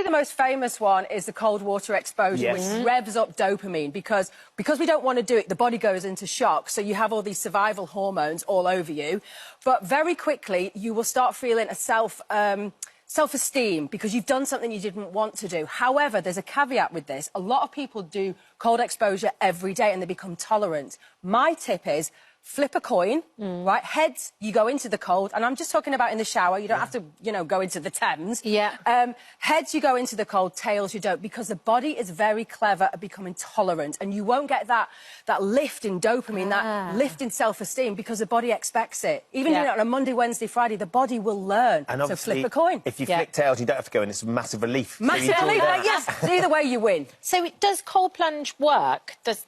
Probably the most famous one is the cold water exposure, which revs up dopamine because we don't want to do it, the body goes into shock, so you have all these survival hormones all over you. But very quickly, you will start feeling a self-esteem because you've done something you didn't want to do. However, there's a caveat with this. A lot of people do cold exposure every day and they become tolerant. My tip is flip a coin, right? Heads, you go into the cold, and I'm just talking about in the shower. You don't have to, you know, go into the Thames. Heads, you go into the cold. Tails, you don't, because the body is very clever at becoming tolerant, and you won't get that lift in dopamine, that lift in self-esteem, because the body expects it. Even doing it on a Monday, Wednesday, Friday, the body will learn. And so flip a coin. If you flick tails, you don't have to go in. It's a massive relief. Massive relief, yes. So either way, you win. So does cold plunge work? There's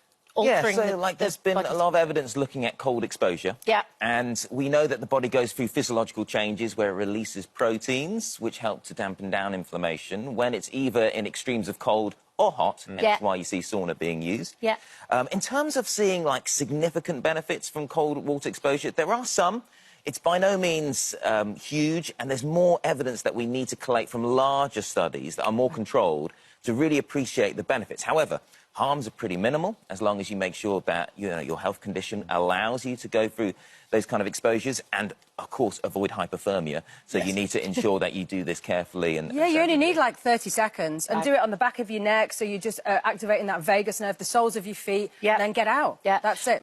been a lot of evidence looking at cold exposure. And we know that the body goes through physiological changes where it releases proteins, which help to dampen down inflammation when it's either in extremes of cold or hot, and that's why you see sauna being used. In terms of seeing, like, significant benefits from cold water exposure, there are some. It's by no means huge, and there's more evidence that we need to collate from larger studies that are more controlled to really appreciate the benefits. However, harms are pretty minimal as long as you make sure that your health condition allows you to go through those kind of exposures and, of course, avoid hypothermia. So you need to ensure that you do this carefully. And you only need like 30 seconds and do it on the back of your neck, so you're just activating that vagus nerve, the soles of your feet, and then get out. That's it.